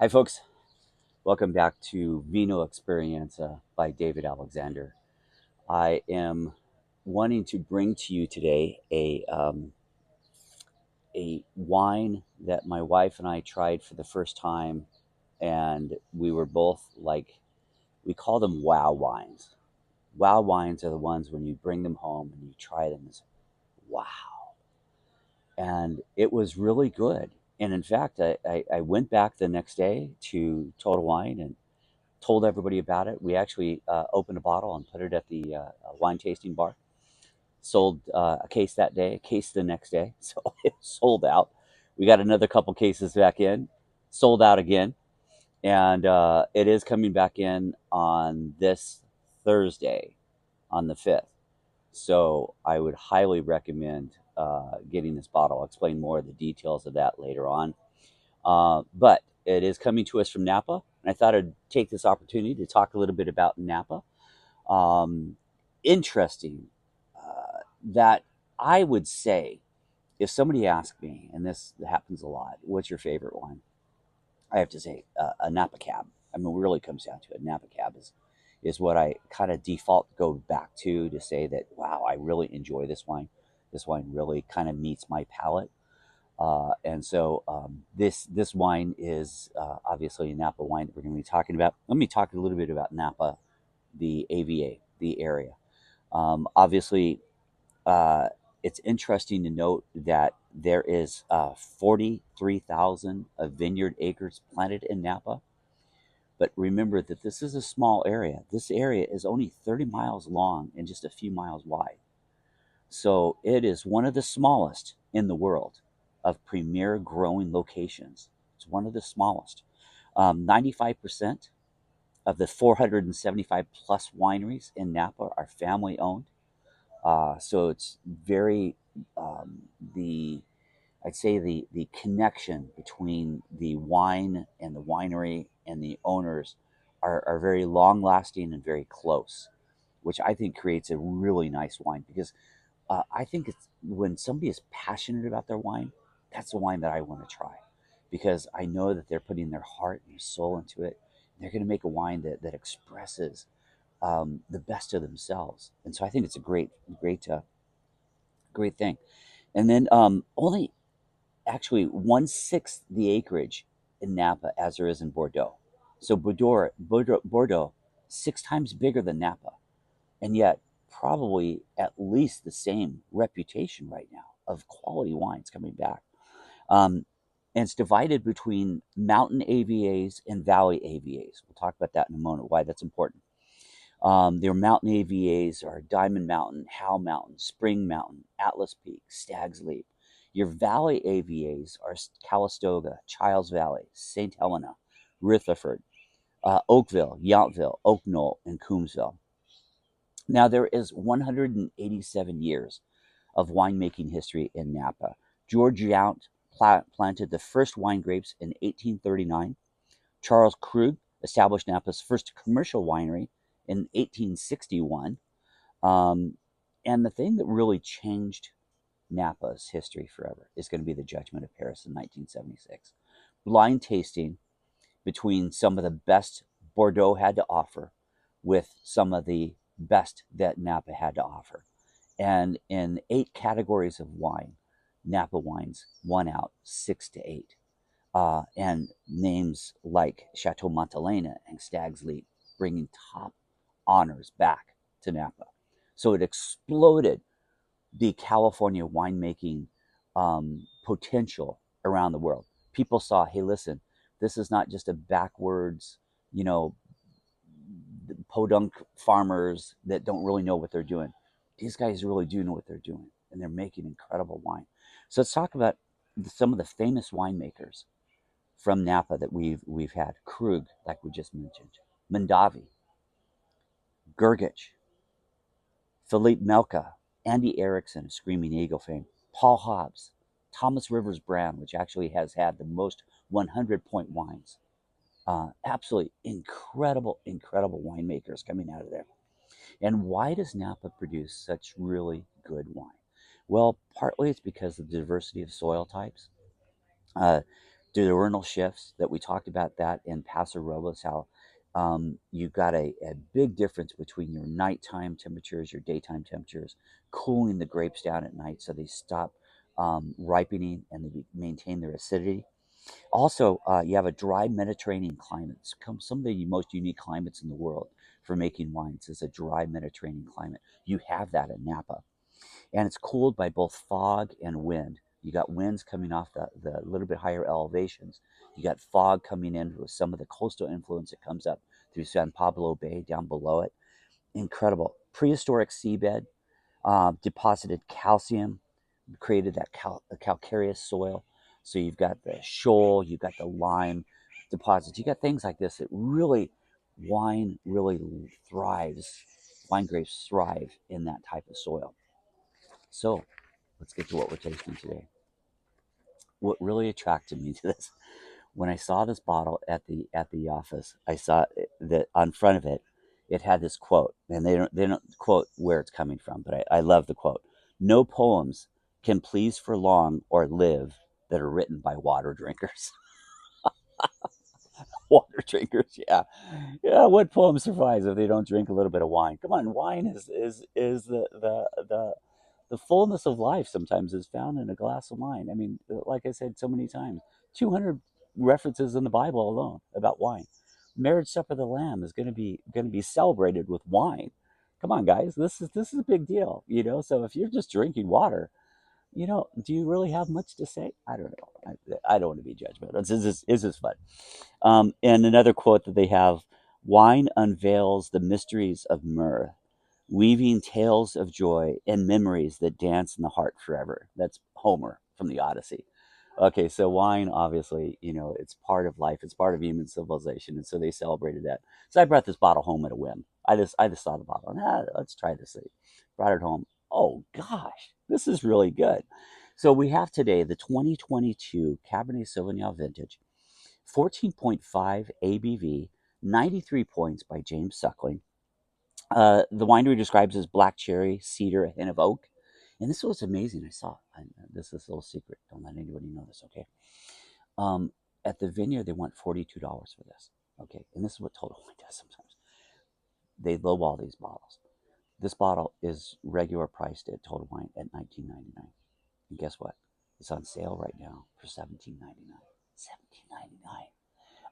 Hi, folks. Welcome back to Vino Experienza by David Alexander. I am wanting to bring to you today a wine that my wife and I tried for the first time, and we were both like, we call them wow wines. Wow wines are the ones when you bring them home and you try them, it's wow. And it was really good. And in fact, I went back the next day to Total Wine and told everybody about it. We actually opened a bottle and put it at the wine tasting bar. Sold a case that day, a case the next day. So it sold out. We got another couple cases back in, sold out again. And it is coming back in on this Thursday, on the 5th. So I would highly recommend getting this bottle. I'll explain more of the details of that later on. But it is coming to us from Napa. And I thought I'd take this opportunity to talk a little bit about Napa. Um, Interesting that I would say, if somebody asked me, and this happens a lot, what's your favorite wine? I have to say a Napa Cab. I mean, it really comes down to it. Napa Cab is what I kind of default go back to say that, wow, I really enjoy this wine. This wine really kind of meets my palate. And so this wine is obviously a Napa wine that we're going to be talking about. Let me talk a little bit about Napa, the AVA, the area. Obviously, uh, it's interesting to note that there is 43,000 of vineyard acres planted in Napa. But remember that this is a small area. This area is only 30 miles long and just a few miles wide. So it is one of the smallest in the world of premier growing locations. It's one of the smallest. 95% of the 475 plus wineries in Napa are family owned. So it's very, the I'd say the connection between the wine and the winery and the owners are very long lasting and very close, which I think creates a really nice wine because I think it's when somebody is passionate about their wine, that's the wine that I want to try because I know that they're putting their heart and their soul into it. They're going to make a wine that expresses the best of themselves. And so I think it's a great thing. And then only actually 1/6 the acreage in Napa as there is in Bordeaux. So Bordeaux 6 times bigger than Napa and yet probably at least the same reputation right now of quality wines coming back. Um, and it's divided between mountain AVAs and valley AVAs. We'll talk about that in a moment, why that's important. Their mountain AVAs are Diamond Mountain, Howe Mountain, Spring Mountain, Atlas Peak, Stag's Leap. Your valley AVAs are Calistoga, Childs Valley, St. Helena, Rutherford, Oakville, Yountville, Oak Knoll, and Coombsville. Now, there is 187 years of winemaking history in Napa. George Yount planted the first wine grapes in 1839. Charles Krug established Napa's first commercial winery in 1861. Um, and the thing that really changed Napa's history forever is going to be the Judgment of Paris in 1976. Blind tasting between some of the best Bordeaux had to offer with some of the best that Napa had to offer. And in 8 categories of wine, Napa wines won out 6 to 8. And names like Chateau Montelena and Stag's Leap bringing top honors back to Napa. So it exploded the California winemaking potential around the world. People saw, hey, listen, this is not just a backwards, you know, podunk farmers that don't really know what they're doing. These guys really do know what they're doing, and they're making incredible wine. So let's talk about some of the famous winemakers from Napa that we've had. Krug, like we just mentioned, Mondavi, Gergich, Philippe Melka, Andy Erickson of Screaming Eagle fame, Paul Hobbs, Thomas Rivers Brown, which actually has had the most 100-point wines. Absolutely incredible winemakers coming out of there. And why does Napa produce such really good wine? Well, partly it's because of the diversity of soil types. Uh, diurnal shifts that we talked about that in Paso Robles, how you've got a big difference between your nighttime temperatures, your daytime temperatures, cooling the grapes down at night so they stop ripening and they maintain their acidity. Also, you have a dry Mediterranean climate. Some of the most unique climates in the world for making wines is a dry Mediterranean climate. You have that in Napa, and it's cooled by both fog and wind. You got winds coming off the little bit higher elevations. You got fog coming in with some of the coastal influence that comes up through San Pablo Bay down below it. Incredible. Prehistoric seabed, deposited calcium, created that calcareous soil. So you've got the shoal, you've got the lime deposits, you got things like this that really, wine really thrives. Wine grapes thrive in that type of soil. So let's get to what we're tasting today. What really attracted me to this, when I saw this bottle at the office, I saw that on front of it, it had this quote, and they don't quote where it's coming from, but I love the quote. No poems can please for long or live that are written by water drinkers. Water drinkers, yeah, yeah. What poem survives if they don't drink a little bit of wine? Come on, wine is the fullness of life sometimes is found in a glass of wine. I mean, like I said so many times, 200 references in the Bible alone about wine. Marriage supper of the Lamb is going to be celebrated with wine. Come on, guys, this is a big deal, you know. So if you're just drinking water, you know, do you really have much to say? I don't know. I don't want to be judgmental. It's just fun. And another quote that they have: "Wine unveils the mysteries of mirth, weaving tales of joy and memories that dance in the heart forever." That's Homer from the Odyssey. Okay, so wine, obviously, you know, it's part of life. It's part of human civilization, and so they celebrated that. So I brought this bottle home at a whim. I just saw the bottle. Let's try this thing. Brought it home. Oh gosh, this is really good. So we have today the 2022 Cabernet Sauvignon vintage, 14.5 ABV, 93 points by James Suckling. The winery describes as black cherry, cedar, a hint of oak. And this was amazing. This is a little secret. Don't let anybody know this, okay? Um, at the vineyard, they want $42 for this, okay? And this is what Total Wine does sometimes. They lowball these bottles. This bottle is regular priced at Total Wine at $19.99. And guess what? It's on sale right now for $17.99. $17.99.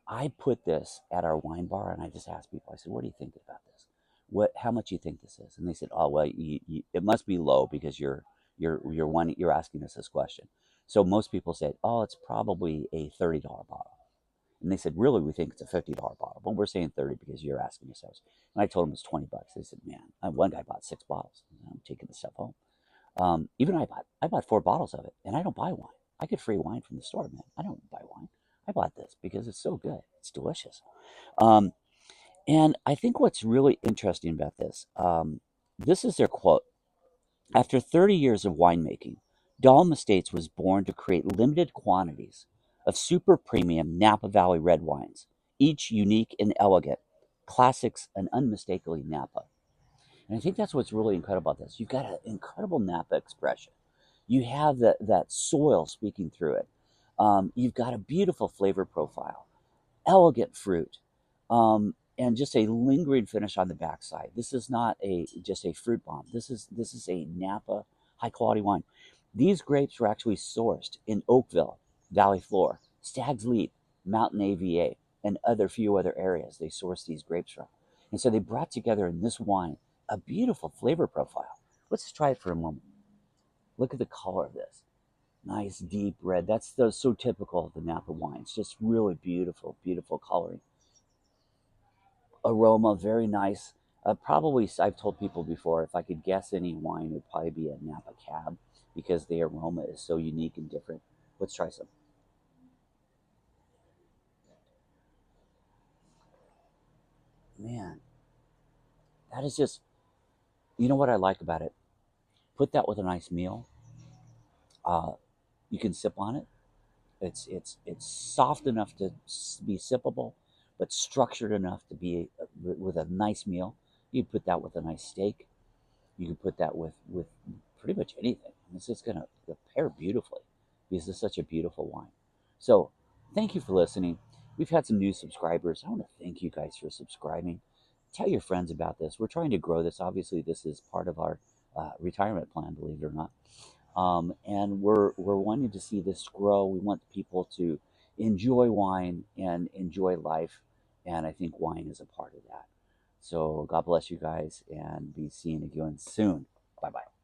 I put this at our wine bar, and I just asked people. I said, "What do you think about this? How much do you think this is?" And they said, "Oh, well, it must be low because you're asking us this question." So most people said, "Oh, it's probably a $30 bottle." And they said, "Really, we think it's a $50 bottle, but we're saying 30 because you're asking us." And I told them it's $20. They said, "Man, one guy bought 6 bottles. I'm taking this stuff home." Even I bought 4 bottles of it, and I don't buy wine. I get free wine from the store, man. I don't buy wine. I bought this because it's so good. It's delicious. Um, and I think what's really interesting about this, this is their quote. After 30 years of winemaking, Dolum Estates was born to create limited quantities of super premium Napa Valley red wines, each unique and elegant, classics and unmistakably Napa. And I think that's what's really incredible about this. You've got an incredible Napa expression. You have that soil speaking through it. You've got a beautiful flavor profile, elegant fruit, and just a lingering finish on the backside. This is not a just a fruit bomb. This is a Napa high quality wine. These grapes were actually sourced in Oakville, Valley Floor, Stag's Leap, Mountain AVA, and few other areas they sourced these grapes from. And so they brought together in this wine a beautiful flavor profile. Let's just try it for a moment. Look at the color of this. Nice deep red. That's so typical of the Napa wines. Just really beautiful, beautiful coloring. Aroma, very nice. Probably, I've told people before, if I could guess any wine, it would probably be a Napa Cab because the aroma is so unique and different. Let's try some. Man, that is just, you know what I like about it? Put that with a nice meal. Uh, you can sip on it. It's soft enough to be sippable, but structured enough to be with a nice meal. You can put that with a nice steak. You can put that with pretty much anything. It's just gonna pair beautifully because it's such a beautiful wine. So Thank you for listening. We've had some new subscribers. I want to thank you guys for subscribing. Tell your friends about this. We're trying to grow this. Obviously, this is part of our retirement plan, believe it or not. And we're wanting to see this grow. We want people to enjoy wine and enjoy life, and I think wine is a part of that. So God bless you guys, and be seeing you again soon. Bye bye.